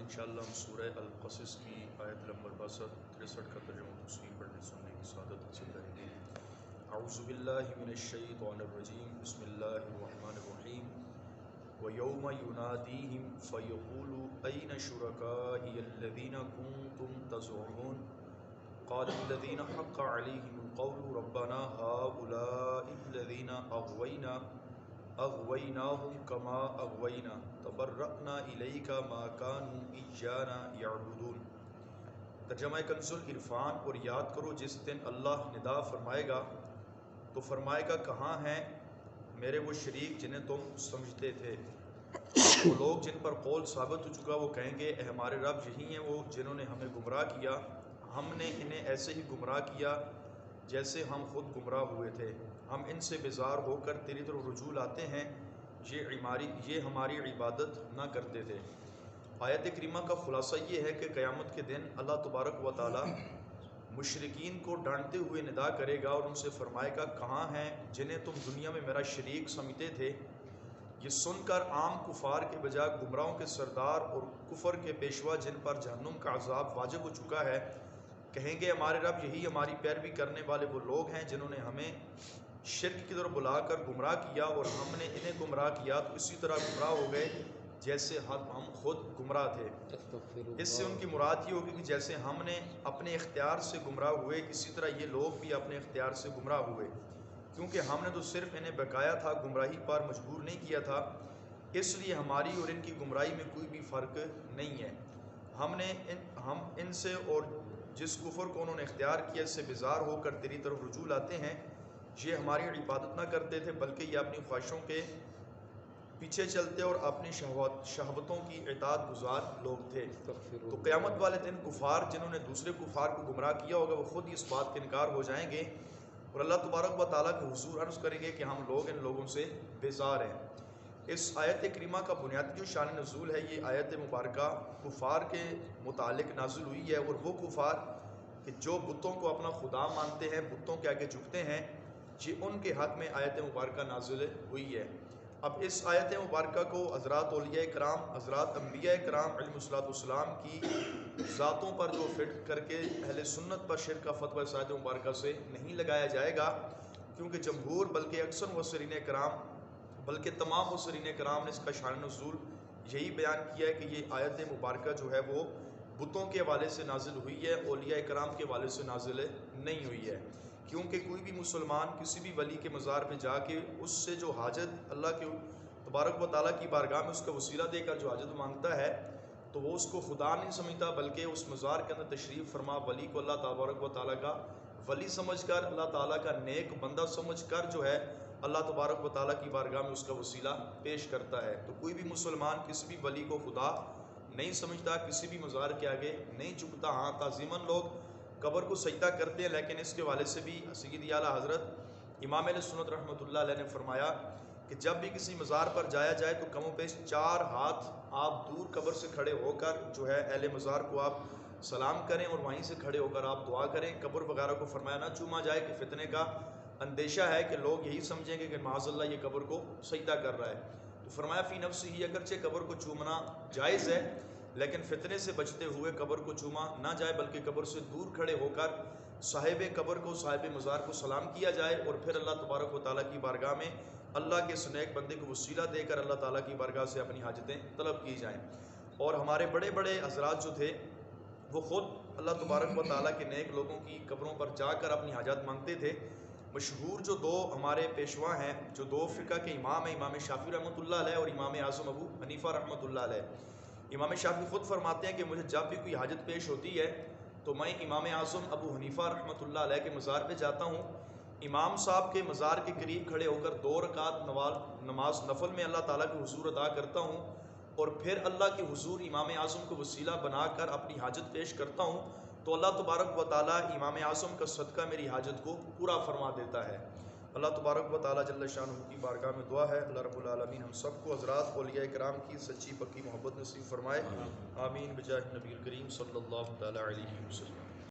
انشاءاللہ ہم سورہ القصص کی آیت نمبر 62-63 کا ترجمہ تفسیر پڑھنے سننے کی سعادت حاصل کریں گے۔ اعوذ باللہ من الشیطان الرجیم، بسم اللہ الرحمن الرحیم۔ وَيَوْمَ يُنَادِيهِمْ فَيَقُولُ أَيْنَ شُرَكَائِيَ الَّذِينَ كُنْتُمْ تَزْعُمُونَ قَالَ الَّذِينَ حَقَّ عَلَيْهِمُ الْقَوْلُ رَبَّنَا هَؤُلَاءِ الَّذِينَ أَغْوَيْنَاهُمْ كَمَا أَغْوَيْنَا تَبَرَّأْنَا إِلَيْكَ مَا كَانُوا إِيَّانَا يَعْبُدُونَ۔ ترجمہ کنز العرفان۔ اور یاد کرو جس دن اللہ ندا فرمائے گا تو فرمائے گا کہاں ہیں میرے وہ شریک جنہیں تم سمجھتے تھے۔ وہ لوگ جن پر قول ثابت ہو چکا وہ کہیں گے اے ہمارے رب یہی ہیں وہ جنہوں نے ہمیں گمراہ کیا، ہم نے انہیں ایسے ہی گمراہ کیا جیسے ہم خود گمراہ ہوئے تھے، ہم ان سے بیزار ہو کر تیری طرف رجوع لاتے ہیں، یہ ہماری عبادت نہ کرتے تھے۔ آیت کریمہ کا خلاصہ یہ ہے کہ قیامت کے دن اللہ تبارک و تعالی مشرکین کو ڈانٹتے ہوئے ندا کرے گا اور ان سے فرمائے گا کہاں ہیں جنہیں تم دنیا میں میرا شریک سمجھتے تھے۔ یہ سن کر عام کفار کے بجائے گمراہوں کے سردار اور کفر کے پیشوا جن پر جہنم کا عذاب واجب ہو چکا ہے کہیں گے ہمارے رب یہی ہماری پیروی کرنے والے وہ لوگ ہیں جنہوں نے ہمیں شرک کی طرف بلا کر گمراہ کیا اور ہم نے انہیں گمراہ کیا تو اسی طرح گمراہ ہو گئے جیسے ہم خود گمراہ تھے۔ اس سے ان کی مراد یہ ہوگی کہ جیسے ہم نے اپنے اختیار سے گمراہ ہوئے اسی طرح یہ لوگ بھی اپنے اختیار سے گمراہ ہوئے، کیونکہ ہم نے تو صرف انہیں بقایا تھا، گمراہی پر مجبور نہیں کیا تھا، اس لیے ہماری اور ان کی گمراہی میں کوئی بھی فرق نہیں ہے۔ ہم ان سے اور جس کفر کو انہوں نے اختیار کیا اس سے بیزار ہو کر تیری طرف رجوع لاتے ہیں، یہ ہماری عبادت نہ کرتے تھے بلکہ یہ اپنی خواہشوں کے پیچھے چلتے اور اپنی شہوتوں کی اطاعت گزار لوگ تھے۔ تو قیامت والے دن کفار جنہوں نے دوسرے کفار کو گمراہ کیا ہوگا وہ خود اس بات کے انکار ہو جائیں گے اور اللہ تبارک و تعالیٰ کے حضور عرض کریں گے کہ ہم لوگ ان لوگوں سے بیزار ہیں۔ اس آیت کریمہ کا بنیادی جو شان نزول ہے یہ آیت مبارکہ کفار کے متعلق نازل ہوئی ہے، اور وہ کفار کہ جو بتوں کو اپنا خدا مانتے ہیں، بتوں کے آگے جھکتے ہیں، یہ ان کے حق میں آیت مبارکہ نازل ہوئی ہے۔ اب اس آیت مبارکہ کو حضرات اولیاء کرام، حضرات انبیاء کرام علیہ السلام کی ذاتوں پر جو فٹ کر کے اہل سنت پر شرک کا فتویٰ اس آیت مبارکہ سے نہیں لگایا جائے گا، کیونکہ جمہور بلکہ اکثر مفسرین کرام بلکہ تمام مفسرین کرام نے اس کا شان نزول یہی بیان کیا ہے کہ یہ آیت مبارکہ جو ہے وہ بتوں کے حوالے سے نازل ہوئی ہے، اولیاء کرام کے حوالے سے نازل نہیں ہوئی ہے، کیونکہ کوئی بھی مسلمان کسی بھی ولی کے مزار پہ جا کے اس سے جو حاجت اللہ کے تبارک و تعالیٰ کی بارگاہ میں اس کا وسیلہ دے کر جو حاجت مانگتا ہے تو وہ اس کو خدا نہیں سمجھتا بلکہ اس مزار کے اندر تشریف فرما ولی کو اللہ تبارک و تعالیٰ کا ولی سمجھ کر، اللہ تعالیٰ کا نیک بندہ سمجھ کر جو ہے اللہ تبارک و تعالیٰ کی بارگاہ میں اس کا وسیلہ پیش کرتا ہے۔ تو کوئی بھی مسلمان کسی بھی ولی کو خدا نہیں سمجھتا، کسی بھی مزار کے آگے نہیں جھکتا۔ ہاں تعظیماً لوگ قبر کو سجدہ کرتے ہیں، لیکن اس کے حوالے سے بھی سیدی اعلیٰ حضرت امام اہل سنت رحمۃ اللہ علیہ نے فرمایا کہ جب بھی کسی مزار پر جایا جائے تو کم و بیش 4 ہاتھ آپ دور قبر سے کھڑے ہو کر جو ہے اہل مزار کو آپ سلام کریں اور وہیں سے کھڑے ہو کر آپ دعا کریں۔ قبر وغیرہ کو فرمایا نہ چوما جائے کہ فتنے کا اندیشہ ہے کہ لوگ یہی سمجھیں گے کہ معاذ اللہ یہ قبر کو سجدہ کر رہا ہے۔ تو فرمایا فی نفسی ہی، اگرچہ قبر کو چومنا جائز ہے لیکن فتنے سے بچتے ہوئے قبر کو چوما نہ جائے بلکہ قبر سے دور کھڑے ہو کر صاحب قبر کو، صاحب مزار کو سلام کیا جائے اور پھر اللہ تبارک و تعالیٰ کی بارگاہ میں اللہ کے اس نیک بندے کو وسیلہ دے کر اللہ تعالیٰ کی بارگاہ سے اپنی حاجتیں طلب کی جائیں۔ اور ہمارے بڑے بڑے حضرات جو تھے وہ خود اللہ تبارک و تعالیٰ کے نیک لوگوں کی قبروں پر جا کر اپنی حاجات مانگتے تھے۔ مشہور جو 2 ہمارے پیشوا ہیں، جو 2 فرقہ کے امام ہیں، امام شافعی رحمۃ اللہ علیہ اور امام اعظم ابو حنیفہ رحمۃ اللہ علیہ۔ امام شافعی خود فرماتے ہیں کہ مجھے جب بھی کوئی حاجت پیش ہوتی ہے تو میں امام اعظم ابو حنیفہ رحمۃ اللہ علیہ کے مزار پہ جاتا ہوں، امام صاحب کے مزار کے قریب کھڑے ہو کر 2 رکعت نماز نفل میں اللہ تعالیٰ کے حضور ادا کرتا ہوں اور پھر اللہ کے حضور امام اعظم کو وسیلہ بنا کر اپنی حاجت پیش کرتا ہوں تو اللہ تبارک و تعالیٰ امام اعظم کا صدقہ میری حاجت کو پورا فرما دیتا ہے۔ اللہ تبارک و تعالیٰ جل شانہ کی بارگاہ میں دعا ہے اللہ رب العالمین ہم سب کو حضرات اولیاء کرام کی سچی پکی محبت نصیب فرمائے، آمین بجاہ نبی الکریم صلی اللہ تعالیٰ علیہ وسلم۔